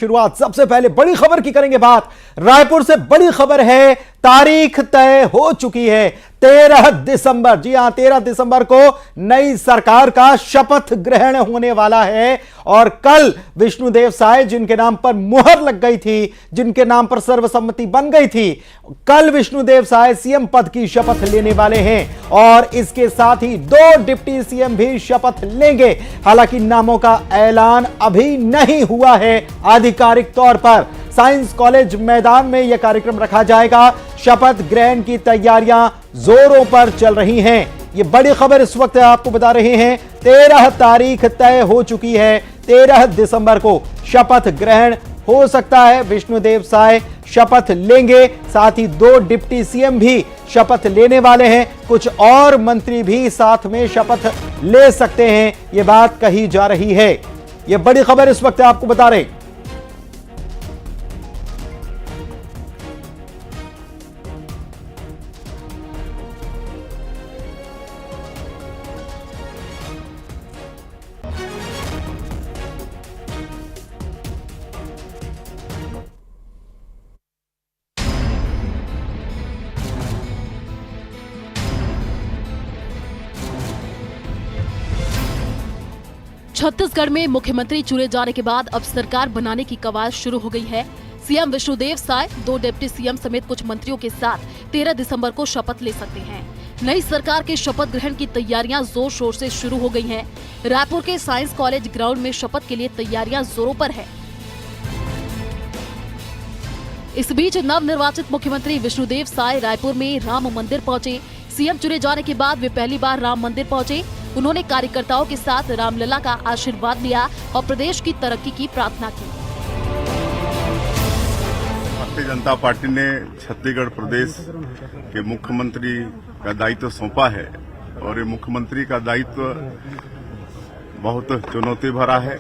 शुरुआत सबसे पहले बड़ी खबर की करेंगे बात। रायपुर से बड़ी खबर है, तारीख तय हो चुकी है 13 दिसंबर। जी हां, 13 दिसंबर को नई सरकार का शपथ ग्रहण होने वाला है। और कल विष्णुदेव साय, जिनके नाम पर मुहर लग गई थी, जिनके नाम पर सर्वसम्मति बन गई थी, कल विष्णुदेव साय सीएम पद की शपथ लेने वाले हैं। और इसके साथ ही 2 डिप्टी सीएम भी शपथ लेंगे। हालांकि नामों का ऐलान अभी नहीं हुआ है आधिकारिक तौर पर। साइंस कॉलेज मैदान में यह कार्यक्रम रखा जाएगा। शपथ ग्रहण की तैयारियां जोरों पर चल रही हैं। ये बड़ी खबर इस वक्त आपको बता रहे हैं, 13 तारीख तय हो चुकी है। 13 दिसंबर को शपथ ग्रहण हो सकता है। विष्णुदेव साय शपथ लेंगे, साथ ही 2 डिप्टी सीएम भी शपथ लेने वाले हैं। कुछ और मंत्री भी साथ में शपथ ले सकते हैं, यह बात कही जा रही है। यह बड़ी खबर इस वक्त आपको बता रहे हैं। छत्तीसगढ़ में मुख्यमंत्री चुने जाने के बाद अब सरकार बनाने की कवायद शुरू हो गई है। CM Vishnu Deo Sai 2 deputy CM समेत कुछ मंत्रियों के साथ 13 दिसंबर को शपथ ले सकते हैं। नई सरकार के शपथ ग्रहण की तैयारियां जोर शोर से शुरू हो गई हैं। रायपुर के साइंस कॉलेज ग्राउंड में शपथ के लिए तैयारियां जोरों पर है। इस बीच नवनिर्वाचित मुख्यमंत्री विष्णुदेव साय रायपुर में राम मंदिर पहुंचे। सीएम चुने जाने के बाद वे पहली बार राम मंदिर पहुंचे। उन्होंने कार्यकर्ताओं के साथ रामलला का आशीर्वाद लिया और प्रदेश की तरक्की की प्रार्थना की। भारतीय जनता पार्टी ने छत्तीसगढ़ प्रदेश के मुख्यमंत्री का दायित्व सौंपा है और ये मुख्यमंत्री का दायित्व बहुत चुनौती भरा है।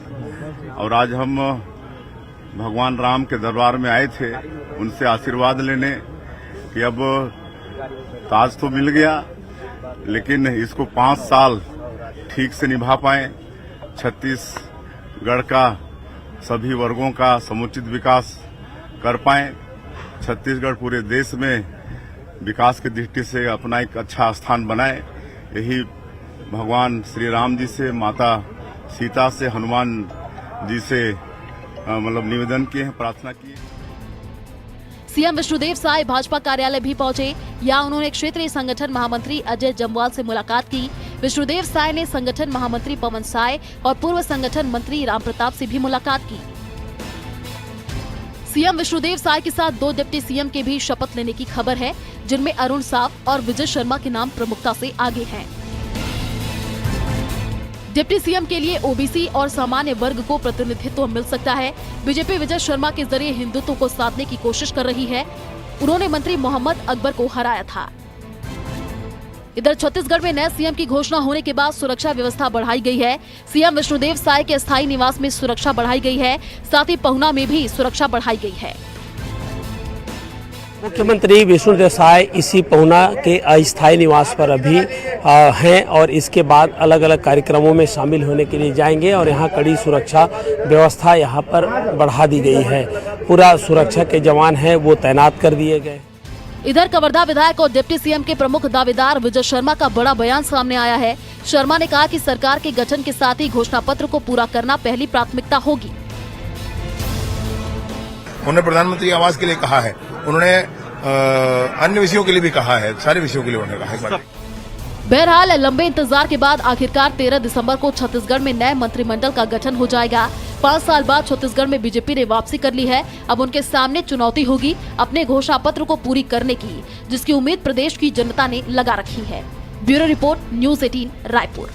और आज हम भगवान राम के दरबार में आए थे उनसे आशीर्वाद लेने कि अब ताज तो मिल गया, लेकिन इसको 5 साल ठीक से निभा पाए, छत्तीसगढ़ का सभी वर्गों का समुचित विकास कर पाए, छत्तीसगढ़ पूरे देश में विकास की दृष्टि से अपना एक अच्छा स्थान बनाए। यही भगवान श्री राम जी से, माता सीता से, हनुमान जी से निवेदन किए हैं, प्रार्थना की है। सीएम विष्णुदेव साय भाजपा कार्यालय भी पहुंचे। यहाँ उन्होंने क्षेत्रीय संगठन महामंत्री अजय जम्वाल से मुलाकात की। विष्णुदेव साय ने संगठन महामंत्री पवन साय और पूर्व संगठन मंत्री राम प्रताप से भी मुलाकात की। सीएम विष्णुदेव साय के साथ 2 डिप्टी सीएम के भी शपथ लेने की खबर है, जिनमें अरुण साव और विजय शर्मा के नाम प्रमुखता से आगे हैं। डिप्टी सीएम के लिए ओबीसी और सामान्य वर्ग को प्रतिनिधित्व मिल सकता है। बीजेपी विजय शर्मा के जरिए हिंदुत्व को साधने की कोशिश कर रही है। उन्होंने मंत्री मोहम्मद अकबर को हराया था। इधर छत्तीसगढ़ में नए सीएम की घोषणा होने के बाद सुरक्षा व्यवस्था बढ़ाई गई है। सीएम विष्णुदेव साय के अस्थायी निवास में सुरक्षा बढ़ाई गई है, साथ ही पहुना में भी सुरक्षा बढ़ाई गई है। मुख्यमंत्री विष्णुदेव साय इसी पहुना के अस्थायी निवास पर अभी हैं और इसके बाद अलग अलग कार्यक्रमों में शामिल होने के लिए जाएंगे और यहाँ कड़ी सुरक्षा व्यवस्था यहाँ पर बढ़ा दी गई है। पूरा सुरक्षा के जवान हैं वो तैनात कर दिए गए। इधर कवर्धा विधायक और डिप्टी सीएम के प्रमुख दावेदार विजय शर्मा का बड़ा बयान सामने आया है। शर्मा ने कहा कि सरकार के गठन के साथ ही घोषणा पत्र को पूरा करना पहली प्राथमिकता होगी। उन्होंने प्रधानमंत्री आवास के लिए कहा है, उन्होंने अन्य विषयों के लिए भी कहा है, सारे विषयों के लिए उन्होंने कहा है। बहरहाल लंबे इंतजार के बाद आखिरकार 13 दिसंबर को छत्तीसगढ़ में नए मंत्रिमंडल का गठन हो जाएगा। 5 साल बाद छत्तीसगढ़ में बीजेपी ने वापसी कर ली है। अब उनके सामने चुनौती होगी अपने घोषणा पत्र को पूरी करने की, जिसकी उम्मीद प्रदेश की जनता ने लगा रखी है। Bureau report, news 18 Raipur.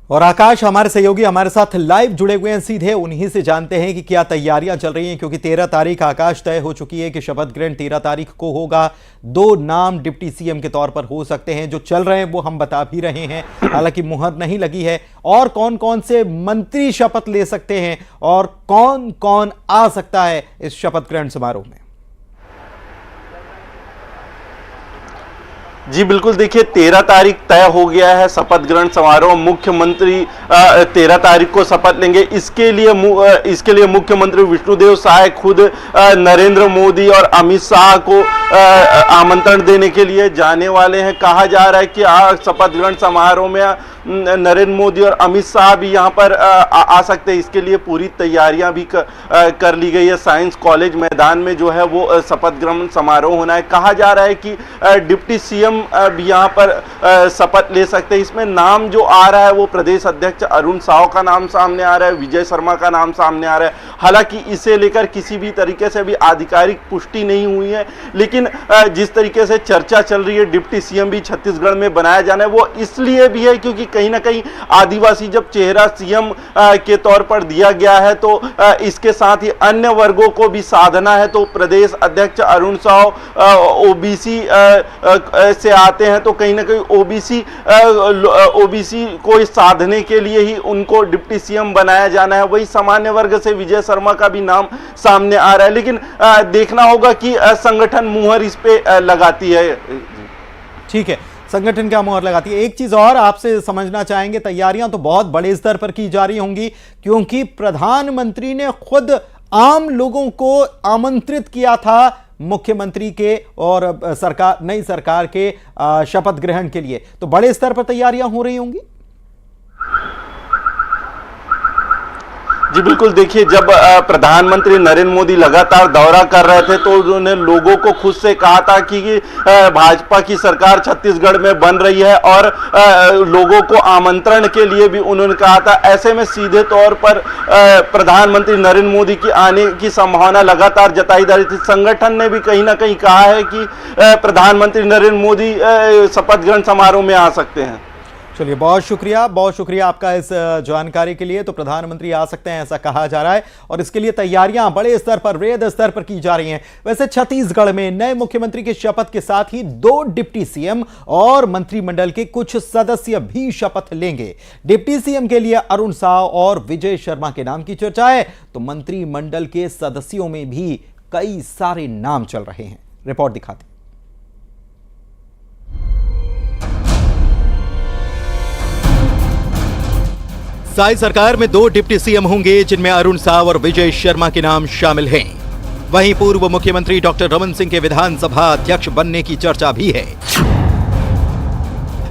और आकाश हमारे सहयोगी हमारे साथ लाइव जुड़े हुए हैं, सीधे उन्हीं से जानते हैं कि क्या तैयारियां चल रही हैं, क्योंकि 13 तारीख आकाश तय हो चुकी है कि शपथ ग्रहण 13 तारीख को होगा। 2 नाम डिप्टी सीएम के तौर पर हो सकते हैं, जो चल रहे हैं वो हम बता भी रहे हैं, हालांकि मुहर नहीं लगी है। और कौन कौन से मंत्री शपथ ले सकते हैं और कौन कौन आ सकता है इस शपथ ग्रहण समारोह में? जी बिल्कुल, देखिए 13 तारीख तय हो गया है शपथ ग्रहण समारोह। मुख्यमंत्री 13 तारीख को शपथ लेंगे। इसके लिए मुख्यमंत्री विष्णुदेव साय खुद नरेंद्र मोदी और अमित शाह को आमंत्रण देने के लिए जाने वाले हैं। कहा जा रहा है कि शपथ ग्रहण समारोह में नरेंद्र मोदी और अमित शाह भी यहां पर आ सकते हैं। इसके लिए पूरी तैयारियां भी कर ली गई है। साइंस कॉलेज मैदान में जो है वो शपथ ग्रहण समारोह होना है। कहा जा रहा है कि डिप्टी सीएम भी यहां पर शपथ ले सकते हैं। इसमें नाम जो आ रहा है वो प्रदेश अध्यक्ष अरुण साव का नाम सामने आ रहा है, विजय शर्मा का नाम सामने आ रहा है। हालांकि इसे लेकर किसी भी तरीके से अभी आधिकारिक पुष्टि नहीं हुई है, लेकिन जिस तरीके से चर्चा चल रही है डिप्टी सीएम भी छत्तीसगढ़ में बनाया जाना है, वो इसलिए भी है क्योंकि कहीं ना कहीं आदिवासी जब चेहरा सीएम के तौर पर दिया गया है तो इसके साथ ही अन्य वर्गों को भी साधना है। तो प्रदेश अध्यक्ष अरुण साव ओबीसी से आते हैं, तो कहीं ना कहीं ओबीसी को साधने के लिए ही उनको डिप्टी सीएम बनाया जाना है। वही सामान्य वर्ग से विजय शर्मा का भी नाम सामने आ रहा है, लेकिन देखना होगा कि संगठन मुहर इस पे लगाती है। ठीक है, संगठन क्या मुहर लगाती है। एक चीज और आपसे समझना चाहेंगे, तैयारियां तो बहुत बड़े स्तर पर की जा रही होंगी क्योंकि प्रधानमंत्री ने खुद आम लोगों को आमंत्रित किया था मुख्यमंत्री के और नई सरकार के शपथ ग्रहण के लिए, तो बड़े स्तर पर तैयारियां हो रही होंगी। जी बिल्कुल, देखिए जब प्रधानमंत्री नरेंद्र मोदी लगातार दौरा कर रहे थे तो उन्होंने लोगों को खुद से कहा था कि भाजपा की सरकार छत्तीसगढ़ में बन रही है और लोगों को आमंत्रण के लिए भी उन्होंने कहा था। ऐसे में सीधे तौर पर प्रधानमंत्री नरेंद्र मोदी की आने की संभावना लगातार जताई जा रही थी। संगठन ने भी कहीं ना कहीं कहा है कि प्रधानमंत्री नरेंद्र मोदी शपथ ग्रहण समारोह में आ सकते हैं। चलिए, बहुत शुक्रिया आपका इस जानकारी के लिए। तो प्रधानमंत्री आ सकते हैं ऐसा कहा जा रहा है और इसके लिए तैयारियां बड़े स्तर पर, वृहद स्तर पर की जा रही हैं। वैसे छत्तीसगढ़ में नए मुख्यमंत्री के शपथ के साथ ही 2 डिप्टी सीएम और मंत्रिमंडल के कुछ सदस्य भी शपथ लेंगे। डिप्टी सीएम के लिए अरुण साव और विजय शर्मा के नाम की चर्चा है, तो मंत्रिमंडल के सदस्यों में भी कई सारे नाम चल रहे हैं। रिपोर्ट दिखाते। साई सरकार में 2 डिप्टी सीएम होंगे जिनमें अरुण साव और विजय शर्मा के नाम शामिल हैं। वहीं पूर्व मुख्यमंत्री डॉक्टर रमन सिंह के विधानसभा अध्यक्ष बनने की चर्चा भी है।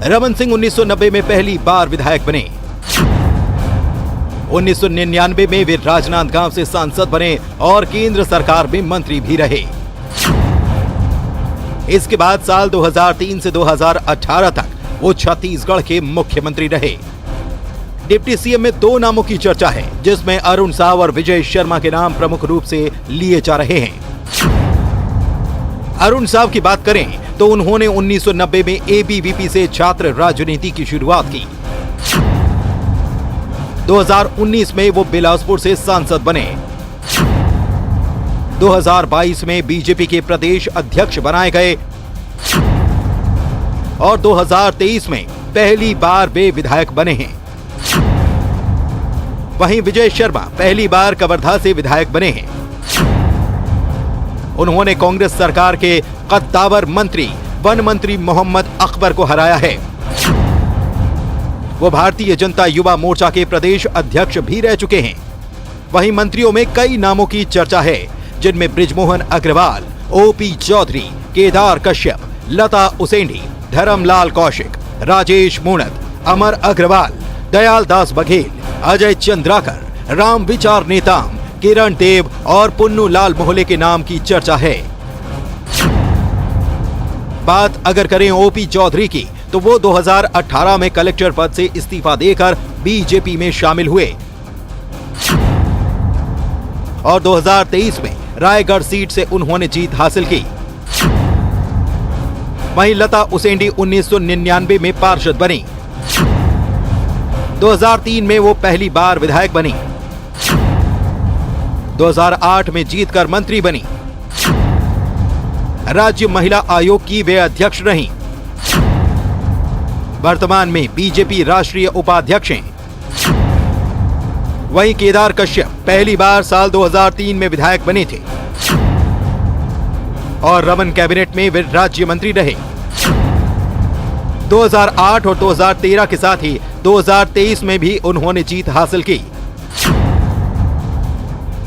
रमन सिंह 1990 में पहली बार विधायक बने। 1999 में वे राजनांदगांव से सांसद बने और केंद्र सरकार में मंत्री भी रहे। इसके बाद साल 2003 से 2018 तक वो छत्तीसगढ़ के मुख्यमंत्री रहे। डिप्टी सीएम में 2 नामों की चर्चा है जिसमें अरुण साव और विजय शर्मा के नाम प्रमुख रूप से लिए जा रहे हैं। अरुण साव की बात करें तो उन्होंने 1990 में एबीवीपी से छात्र राजनीति की शुरुआत की। 2019 में वो बिलासपुर से सांसद बने। 2022 में बीजेपी के प्रदेश अध्यक्ष बनाए गए और 2023 में पहली बार वे विधायक बने हैं। वहीं विजय शर्मा पहली बार कवर्धा से विधायक बने हैं। उन्होंने कांग्रेस सरकार के कद्दावर मंत्री वन मंत्री मोहम्मद अकबर को हराया है। वो भारतीय जनता युवा मोर्चा के प्रदेश अध्यक्ष भी रह चुके हैं। वहीं मंत्रियों में कई नामों की चर्चा है जिनमें बृजमोहन अग्रवाल, ओपी चौधरी, केदार कश्यप, लता उसेंडी, धर्मलाल कौशिक, राजेश मूणत, अमर अग्रवाल, दयाल दास बघेल, अजय चंद्राकर, राम विचार नेताम, किरण देव और पुन्नू लाल मोहले के नाम की चर्चा है। बात अगर करें ओपी चौधरी की तो वो 2018 में कलेक्टर पद से इस्तीफा देकर बीजेपी में शामिल हुए और 2023 में रायगढ़ सीट से उन्होंने जीत हासिल की। वहीं लता उसेंडी 1999 में पार्षद बनी। 2003 में वो पहली बार विधायक बनी। 2008 में जीतकर मंत्री बनी। राज्य महिला आयोग की वे अध्यक्ष रहीं। वर्तमान में बीजेपी राष्ट्रीय उपाध्यक्ष हैं। वहीं केदार कश्यप पहली बार साल 2003 में विधायक बने थे और रमन कैबिनेट में वे राज्य मंत्री रहे। 2008 और 2013 के साथ ही 2023 में भी उन्होंने जीत हासिल की।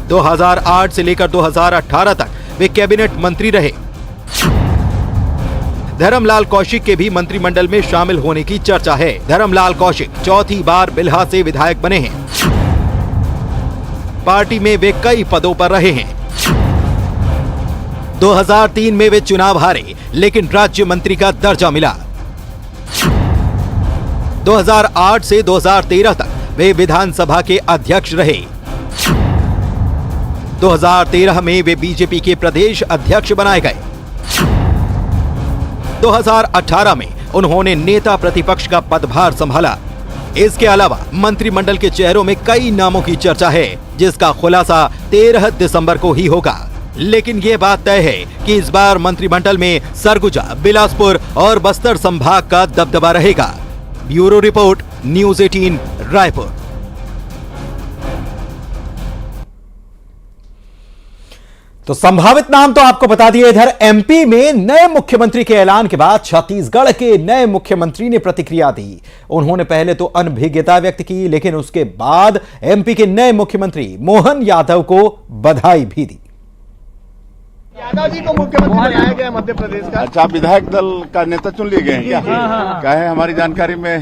2008 से लेकर 2018 तक वे कैबिनेट मंत्री रहे। धर्मलाल कौशिक के भी मंत्रिमंडल में शामिल होने की चर्चा है। धर्मलाल कौशिक चौथी बार बिल्हा से विधायक बने हैं। पार्टी में वे कई पदों पर रहे हैं। 2003 में वे चुनाव हारे, लेकिन राज्य मंत्री का दर्जा मिला। 2008 से 2013 तक वे विधानसभा के अध्यक्ष रहे। 2013 में वे बीजेपी के प्रदेश अध्यक्ष बनाए गए। 2018 में उन्होंने नेता प्रतिपक्ष का पदभार संभाला। इसके अलावा मंत्रिमंडल के चेहरों में कई नामों की चर्चा है, जिसका खुलासा 13 दिसंबर को ही होगा। लेकिन ये बात तय है कि इस बार मंत्रिमंडल में सरगुजा, बिलासपुर और बस्तर संभाग का दबदबा रहेगा। Bureau report, news 18 Raipur. तो संभावित नाम तो आपको बता दिए। इधर एमपी में नए मुख्यमंत्री के ऐलान के बाद छत्तीसगढ़ के नए मुख्यमंत्री ने प्रतिक्रिया दी। उन्होंने पहले तो अनभिज्ञता व्यक्त की, लेकिन उसके बाद एमपी के नए मुख्यमंत्री मोहन यादव को बधाई भी दी। यादव जी को मुख्यमंत्री बनाया गया मध्य प्रदेश का। अच्छा, विधायक दल का नेता चुन लिए गए हैं क्या? क्या है हमारी जानकारी में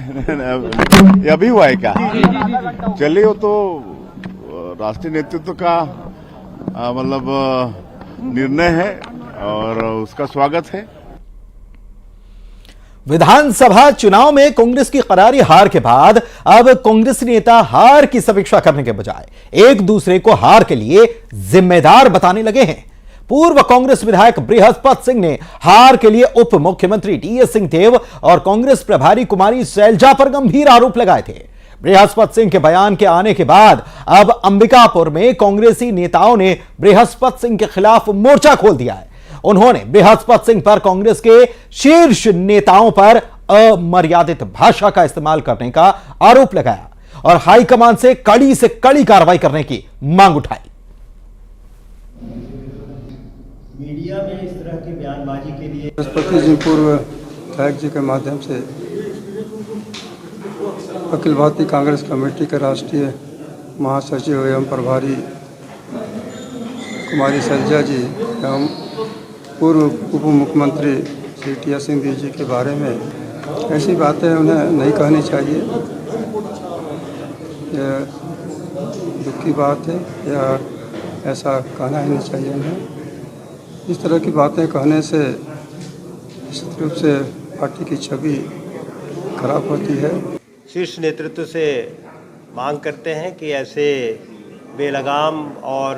ये अभी हुआ है क्या? चलिए, वो तो राष्ट्रीय नेतृत्व का मतलब निर्णय है और उसका स्वागत है। विधानसभा चुनाव में कांग्रेस की करारी हार के बाद अब कांग्रेस नेता हार की समीक्षा करने के बजाय एक दूसरे को हार के लिए जिम्मेदार बताने लगे हैं। पूर्व कांग्रेस विधायक बृहस्पत सिंह ने हार के लिए उप मुख्यमंत्री टीएस सिंहदेव और कांग्रेस प्रभारी कुमारी शैलजा पर गंभीर आरोप लगाए थे। बृहस्पत सिंह के बयान के आने के बाद अब अंबिकापुर में कांग्रेसी नेताओं ने बृहस्पत सिंह के खिलाफ मोर्चा खोल दिया है। उन्होंने बृहस्पत सिंह पर कांग्रेस के शीर्ष नेताओं पर अमर्यादित भाषा का इस्तेमाल करने का आरोप लगाया और हाईकमान से कड़ी कार्रवाई करने की मांग उठाई। मीडिया में इस तरह की बयानबाजी के लिए बृहस्पति जी पूर्व विधायक जी के माध्यम से अखिल भारतीय कांग्रेस कमेटी के राष्ट्रीय महासचिव एवं प्रभारी कुमारी शैलजा जी एवं पूर्व उप मुख्यमंत्री श्री टीएस सिंहदेव जी के बारे में ऐसी बातें उन्हें नहीं कहनी चाहिए। यह दुख की बात है, या ऐसा कहना ही नहीं चाहिए उन्हें। इस तरह की बातें कहने से निश्चित रूप से पार्टी की छवि खराब होती है। शीर्ष नेतृत्व से मांग करते हैं कि ऐसे बेलगाम और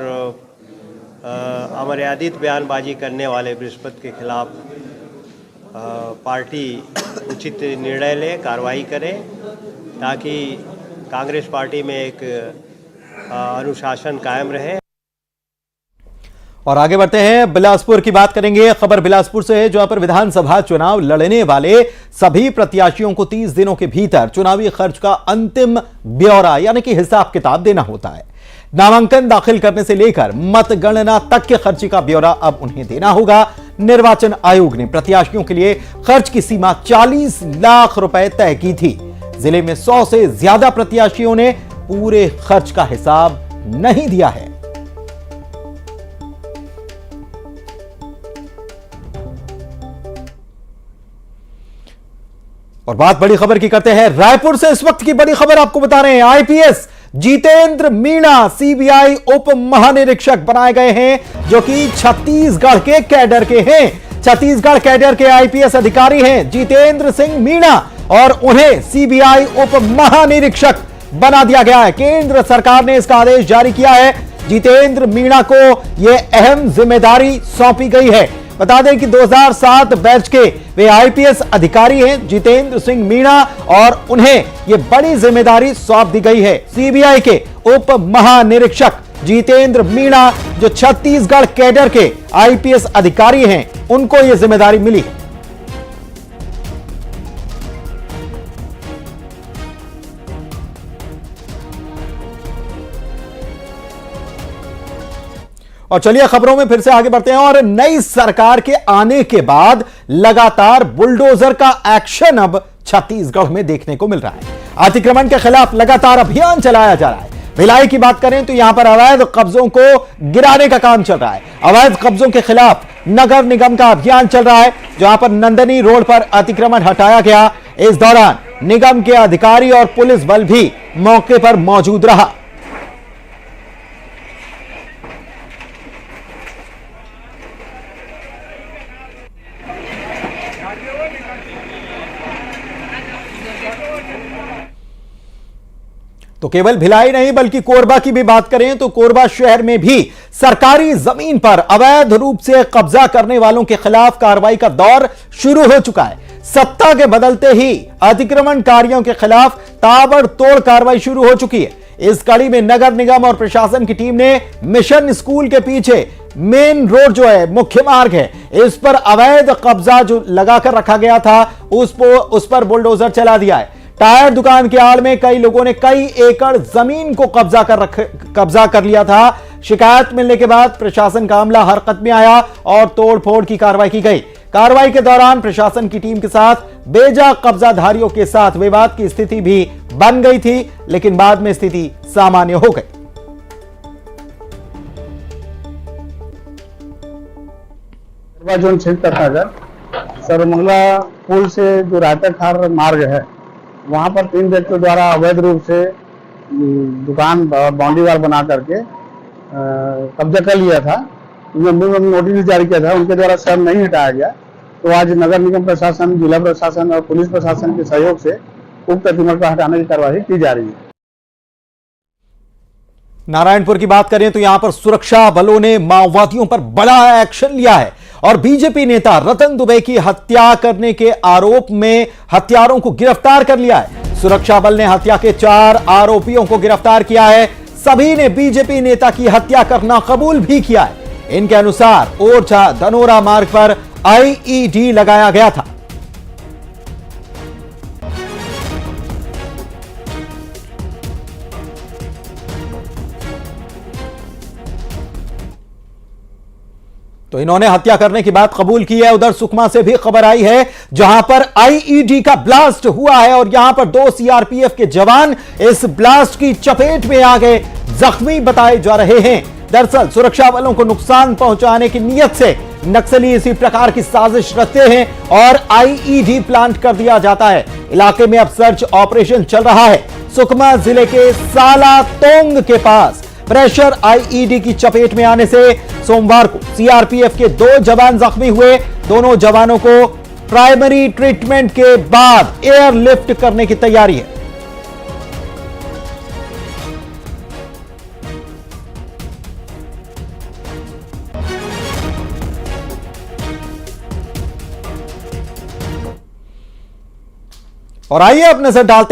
अमर्यादित बयानबाजी करने वाले बृहस्पति के खिलाफ पार्टी उचित निर्णय ले, कार्रवाई करे, ताकि कांग्रेस पार्टी में एक अनुशासन कायम रहे। और आगे बढ़ते हैं, बिलासपुर की बात करेंगे। खबर बिलासपुर से है, जहां पर विधानसभा चुनाव लड़ने वाले सभी प्रत्याशियों को 30 दिनों के भीतर चुनावी खर्च का अंतिम ब्यौरा यानी कि हिसाब किताब देना होता है। नामांकन दाखिल करने से लेकर मतगणना तक के खर्च का ब्यौरा अब उन्हें देना होगा। निर्वाचन आयोग ने प्रत्याशियों के लिए खर्च की सीमा 40 लाख रुपए तय की थी। जिले में 100 से ज्यादा प्रत्याशियों ने पूरे खर्च का हिसाब नहीं दिया है। और बात बड़ी खबर की करते हैं। रायपुर से इस वक्त की बड़ी खबर आपको बता रहे हैं। आईपीएस जितेंद्र मीणा सीबीआई उप महानिरीक्षक बनाए गए हैं, जो कि छत्तीसगढ़ के कैडर के हैं। छत्तीसगढ़ कैडर के आईपीएस अधिकारी हैं जितेंद्र सिंह मीणा, और उन्हें सीबीआई उप महानिरीक्षक बना दिया गया है। केंद्र सरकार ने इसका आदेश जारी किया है। जितेंद्र मीणा को यह अहम जिम्मेदारी सौंपी गई है। बता दें कि 2007 बैच के वे आईपीएस अधिकारी हैं जितेंद्र सिंह मीणा, और उन्हें यह बड़ी जिम्मेदारी सौंप दी गई है। सीबीआई के उप महानिरीक्षक जितेंद्र मीणा, जो छत्तीसगढ़ कैडर के आईपीएस अधिकारी हैं, उनको यह जिम्मेदारी मिली है। और चलिए खबरों में फिर से आगे बढ़ते हैं। और नई सरकार के आने के बाद लगातार बुलडोजर का एक्शन अब छत्तीसगढ़ में देखने को मिल रहा है। अतिक्रमण के खिलाफ लगातार अभियान चलाया जा रहा है। भिलाई की बात करें तो यहां पर अवैध कब्जों को गिराने का काम चल रहा है। अवैध कब्जों के खिलाफ नगर निगम का अभियान चल रहा है, जहां पर नंदनी रोड पर अतिक्रमण हटाया गया। इस दौरान निगम के अधिकारी और पुलिस बल भी मौके पर मौजूद रहा। तो केवल भिलाई नहीं बल्कि कोरबा की भी बात करें तो कोरबा शहर में भी सरकारी जमीन पर अवैध रूप से कब्जा करने वालों के खिलाफ कार्रवाई का दौर शुरू हो चुका है। सत्ता के बदलते ही अतिक्रमणकारियों के खिलाफ ताबड़तोड़ कार्रवाई शुरू हो चुकी है। इस कड़ी में नगर निगम और प्रशासन की टीम ने मिशन स्कूल के पीछे मेन रोड जो है, मुख्य मार्ग है, इस पर अवैध कब्जा जो लगाकर रखा गया था उस पर बुलडोजर चला दिया है। टायर दुकान के आड़ में कई लोगों ने कई एकड़ जमीन को कब्जा कर लिया था। शिकायत मिलने के बाद प्रशासन का अमला हरकत में आया और तोड़फोड़ की कार्रवाई की गई। कार्रवाई के दौरान प्रशासन की टीम के साथ बेजा कब्जाधारियों के साथ विवाद की स्थिति भी बन गई थी, लेकिन बाद में स्थिति सामान्य हो गई। जोन क्षेत्र का था सरमंगला पुल से जो रायताखार मार्ग है, वहां पर 3 व्यक्तियों द्वारा अवैध रूप से दुकान बाउंड्री वाल बना करके कब्जा कर लिया था। उन्होंने नोटिस जारी किया था, उनके द्वारा शर्म नहीं हटाया गया। तो आज नगर निगम प्रशासन, जिला प्रशासन और पुलिस प्रशासन के सहयोग से उक्त अतिक्रमण को हटाने की कार्रवाई की जा रही है। नारायणपुर की बात करें तो यहां पर सुरक्षा बलों ने माओवादियों पर बड़ा एक्शन लिया है और बीजेपी नेता रतन दुबे की हत्या करने के आरोप में हत्यारों को गिरफ्तार कर लिया है। सुरक्षा बल ने हत्या के 4 आरोपियों को गिरफ्तार किया है। सभी ने बीजेपी नेता की हत्या करना कबूल भी किया है। इनके अनुसार ओरछा धनोरा मार्ग पर आईईडी लगाया गया था। तो इन्होंने हत्या करने की बात कबूल की है। उधर सुकमा से भी खबर आई है, जहां पर आईईडी का ब्लास्ट हुआ है और यहां पर 2 सीआरपीएफ के जवान इस ब्लास्ट की चपेट में आ गए, जख्मी बताए जा रहे हैं। दरअसल सुरक्षा बलों को नुकसान पहुंचाने की नीयत से नक्सली इसी प्रकार की साजिश रचते हैं और आईईडी प्लांट कर दिया जाता है। इलाके में अब सर्च ऑपरेशन चल रहा है। सुकमा जिले के सालातोंग के पास प्रेशर आईईडी की चपेट में आने से सोमवार को सीआरपीएफ के 2 जवान जख्मी हुए। दोनों जवानों को प्राइमरी ट्रीटमेंट के बाद एयरलिफ्ट करने की तैयारी है। और आइए अब नजर डालते